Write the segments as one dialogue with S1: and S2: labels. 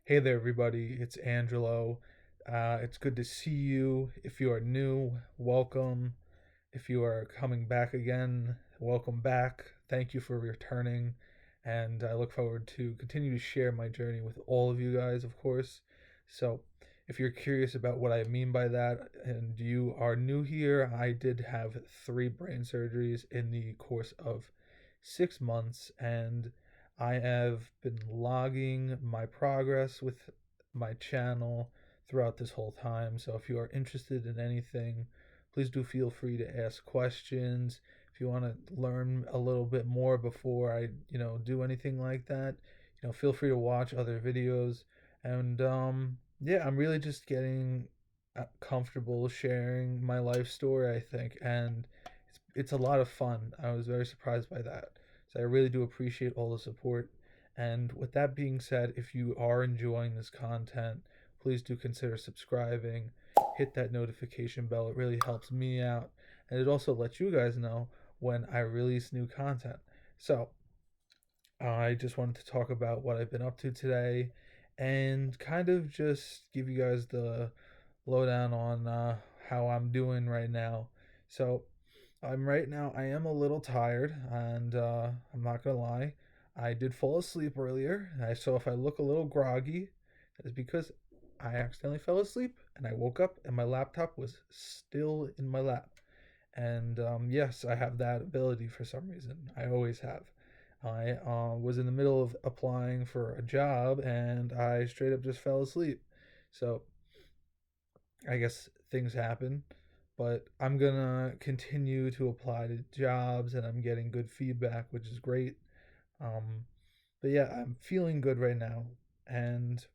S1: Hey there, everybody. It's Angelo. It's good to see you. If you are new, welcome. If you are coming back again, welcome back. Thank you for returning. And I look forward to continue to share my journey with all of you guys, of course. So, if you're curious about what I mean by that and you are new here, I did have three brain surgeries in the course of 6 months, and I have been logging my progress with my channel throughout this whole time. So, if you are interested in anything, please do feel free to ask questions. If you want to learn a little bit more before I, do anything like that, feel free to watch other videos. And yeah, I'm really just getting comfortable sharing my life story, I think, and it's a lot of fun. I was very surprised by that. So I really do appreciate all the support. And with that being said, if you are enjoying this content, please do consider subscribing, hit that notification bell. It really helps me out. And it also lets you guys know when I release new content. So I just wanted to talk about what I've been up to today and kind of just give you guys the lowdown on how I'm doing right now. So I am a little tired, and I'm not gonna lie. I did fall asleep earlier. So if I look a little groggy, that is because I accidentally fell asleep and I woke up and my laptop was still in my lap. And yes, I have that ability for some reason. I always have. I was in the middle of applying for a job and I straight up just fell asleep. So I guess things happen, but I'm gonna continue to apply to jobs and I'm getting good feedback, which is great. Um, but yeah, I'm feeling good right now, and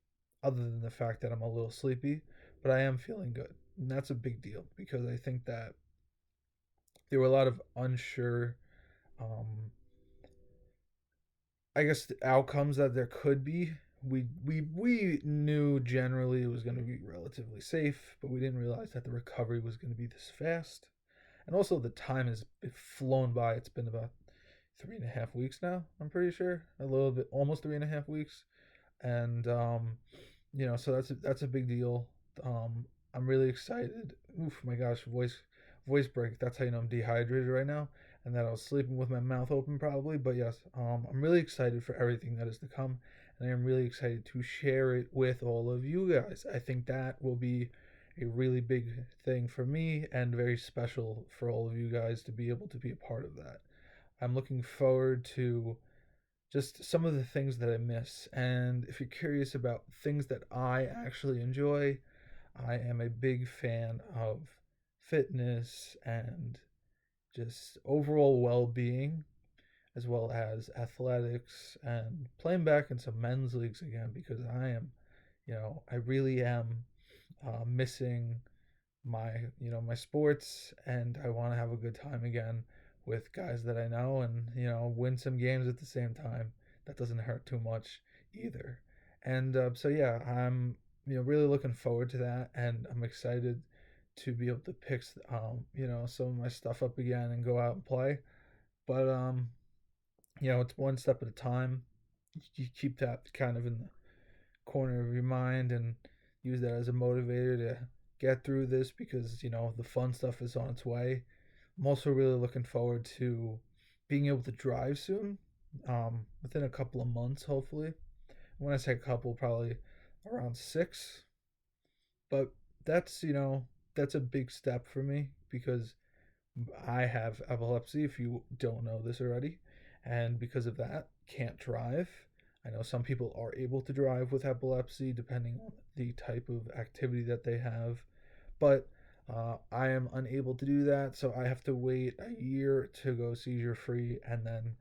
S1: other than the fact that I'm a little sleepy, but I am feeling good, and that's a big deal because I think that there were a lot of unsure, um, I guess, the outcomes that there could be. We knew generally it was going to be relatively safe, but we didn't realize that the recovery was going to be this fast. And also, the time has flown by. It's been about 3.5 weeks now. I'm pretty sure a little bit, almost 3.5 weeks, and so that's a big deal. I'm really excited. Oof, my gosh, voice break. That's how you know I'm dehydrated right now, and that I was sleeping with my mouth open probably. But yes, I'm really excited for everything that is to come, and I am really excited to share it with all of you guys. I think that will be a really big thing for me and very special for all of you guys to be able to be a part of that. I'm looking forward to just some of the things that I miss. And if you're curious about things that I actually enjoy, I am a big fan of fitness and just overall well being, as well as athletics and playing back in some men's leagues again because I really am missing my sports, and I want to have a good time again with guys that I know and win some games at the same time. That doesn't hurt too much either. And so yeah, I'm really looking forward to that, and I'm excited to be able to pick some of my stuff up again and go out and play. But it's one step at a time. You keep that kind of in the corner of your mind and use that as a motivator to get through this because the fun stuff is on its way. I'm also really looking forward to being able to drive soon, within a couple of months, hopefully. When I say a couple, probably around 6. But that's that's a big step for me because I have epilepsy, if you don't know this already, and because of that, can't drive. I know some people are able to drive with epilepsy depending on the type of activity that they have, but I am unable to do that, so I have to wait a year to go seizure free, and then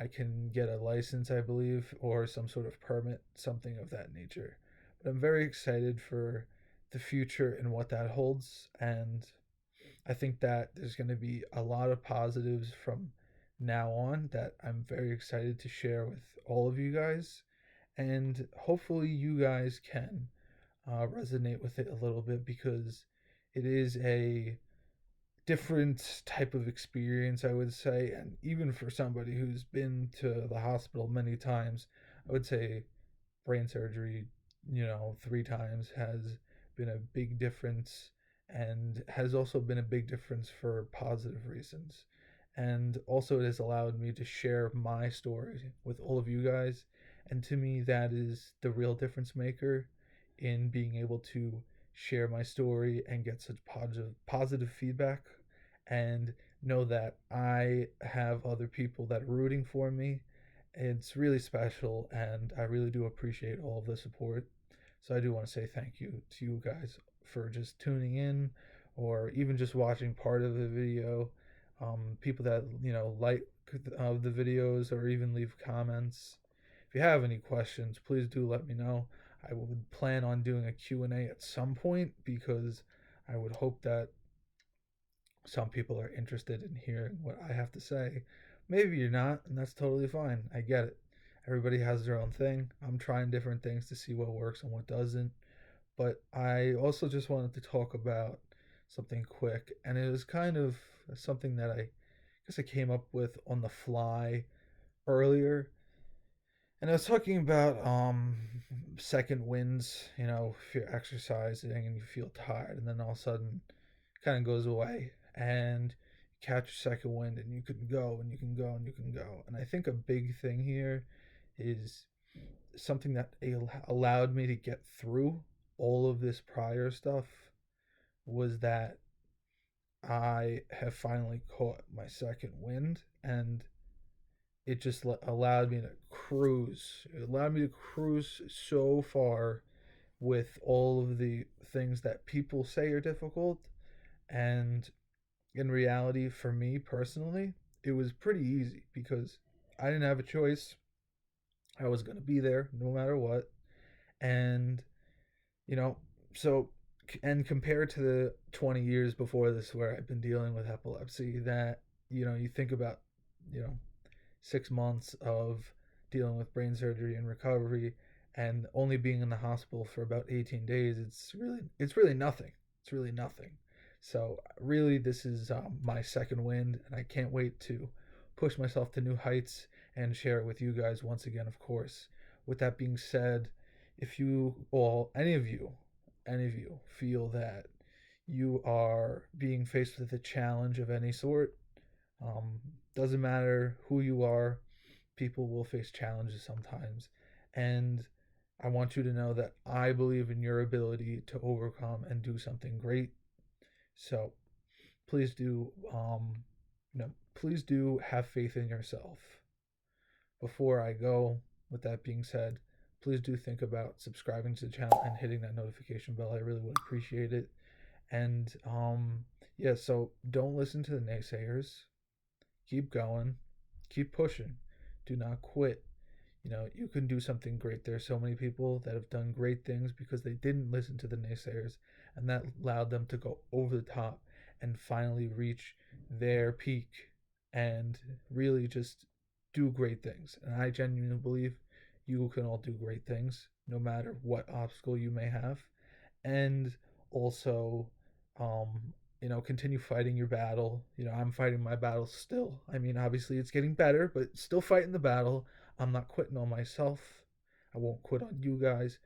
S1: I can get a license, I believe, or some sort of permit, something of that nature. But I'm very excited for the future and what that holds, and I think that there's going to be a lot of positives from now on that I'm very excited to share with all of you guys. And hopefully, you guys can resonate with it a little bit because it is a different type of experience, I would say. And even for somebody who's been to the hospital many times, I would say brain surgery three times has been a big difference, and has also been a big difference for positive reasons. And also, it has allowed me to share my story with all of you guys. And to me, that is the real difference maker in being able to share my story and get such positive feedback, and know that I have other people that are rooting for me. It's really special, and I really do appreciate all of the support. So I do want to say thank you to you guys for just tuning in, or even just watching part of the video. People that like the videos, or even leave comments. If you have any questions, please do let me know. I would plan on doing a Q&A at some point, because I would hope that some people are interested in hearing what I have to say. Maybe you're not, and that's totally fine. I get it. Everybody has their own thing. I'm trying different things to see what works and what doesn't. But I also just wanted to talk about something quick, and it was kind of something that I guess I came up with on the fly earlier. And I was talking about second winds, if you're exercising and you feel tired, and then all of a sudden it kind of goes away, and you catch your second wind, and you can go and you can go and you can go. And I think a big thing here is something that allowed me to get through all of this prior stuff, was that I have finally caught my second wind, and it just allowed me to cruise. It allowed me to cruise so far with all of the things that people say are difficult. And in reality, for me personally, it was pretty easy, because I didn't have a choice. I was going to be there no matter what. And, you know, so, and compared to the 20 years before this where I've been dealing with epilepsy, that, you think about, you know, 6 months of dealing with brain surgery and recovery, and only being in the hospital for about 18 days, it's really nothing. It's really nothing. So really, this is my second wind, and I can't wait to push myself to new heights and share it with you guys once again, of course. With that being said, if you or any of you feel that you are being faced with a challenge of any sort, um, doesn't matter who you are, people will face challenges sometimes. And I want you to know that I believe in your ability to overcome and do something great. So please do, please do have faith in yourself. Before I go, with that being said, please do think about subscribing to the channel and hitting that notification bell. I really would appreciate it. And yeah, so don't listen to the naysayers. Keep going, keep pushing, do not quit. You can do something great. There's so many people that have done great things because they didn't listen to the naysayers, and that allowed them to go over the top and finally reach their peak and really just do great things. And I genuinely believe you can all do great things no matter what obstacle you may have. And also, um, continue fighting your battle. I'm fighting my battle still. I mean, obviously it's getting better, but still fighting the battle. I'm not quitting on myself. I won't quit on you guys.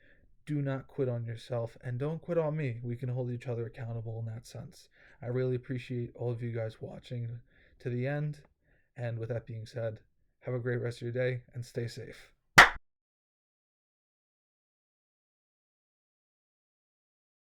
S1: Do not quit on yourself, and don't quit on me. We can hold each other accountable in that sense. I really appreciate all of you guys watching to the end. And with that being said, have a great rest of your day and stay safe.